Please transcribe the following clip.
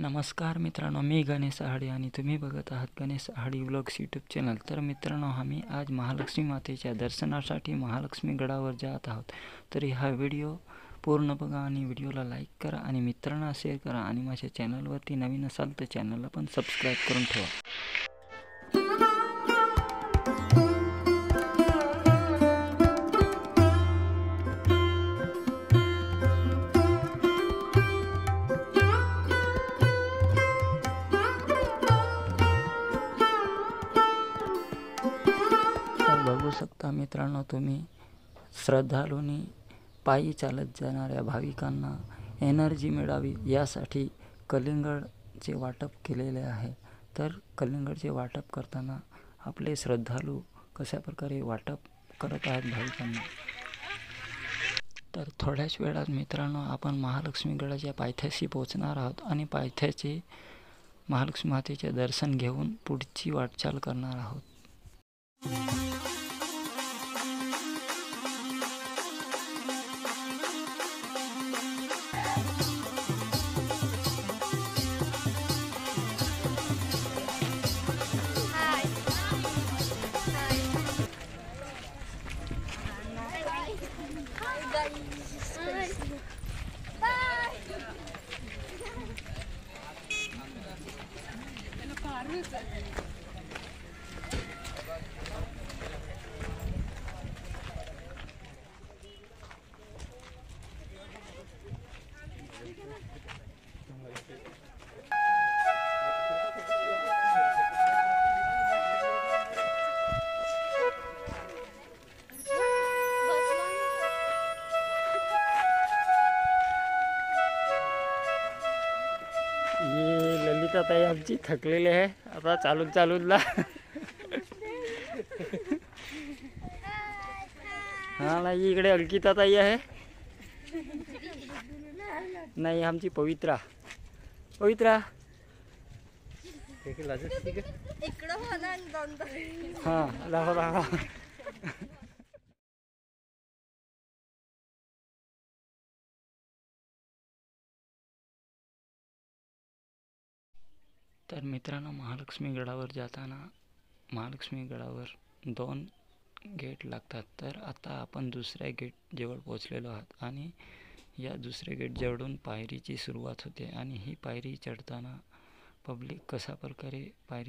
नमस्कार मित्रांनो, मी गणेश आहाडे आणि तुम्ही बघत आहात गणेश आहाडे व्लॉग्स यूट्यूब चॅनल। तर मित्रांनो, आम्ही आज महालक्ष्मी मातेच्या दर्शनासाठी महालक्ष्मी गडावर जात आहोत। तर हा व्हिडिओ पूर्ण बघा आणि व्हिडिओला लाईक करा आणि मित्रांना शेअर करा आणि माझ्या चॅनलवरती नवीन असाल तर चॅनलला पण सबस्क्राईब करून ठेवा। बघू शकता मित्रांनो, तुम्ही श्रद्धाळूंनी पायी चालत जाणाऱ्या भाविकांना एनर्जी मिळावी यासाठी कलिंगडचे वाटप केलेले आहे। तर कलिंगडचे वाटप करताना आपले श्रद्धाळू कशा प्रकारे वाटप करत आहेत भाविकांना। तर थोड्याच वेळात मित्रांनो, आपण महालक्ष्मी गडाच्या पायथ्याशी पोहोचणार आहोत आणि पायथ्याचे महालक्ष्मी मातेचे दर्शन घेऊन पुढची वाटचाल करणार आहोत। ये ललिता ताई आमची थकलेली आहे आता चालून चालूनला। हा नाही, इकडे अंकिता ताई आहे। नाही, आमची पवित्रा पवित्रा हा दाखवा। तर मित्रांनो, महालक्ष्मी गडावर जाताना महालक्ष्मी गडावर 2 गेट लागतात। तर आता आपण दुसऱ्या गेट जवळ पोहोचलेलो आहोत आणि या दुसऱ्या गेट जवळून पायरीची सुरुवात होते आणि ही पायरी चढताना पब्लिक कशा प्रकारे पायरी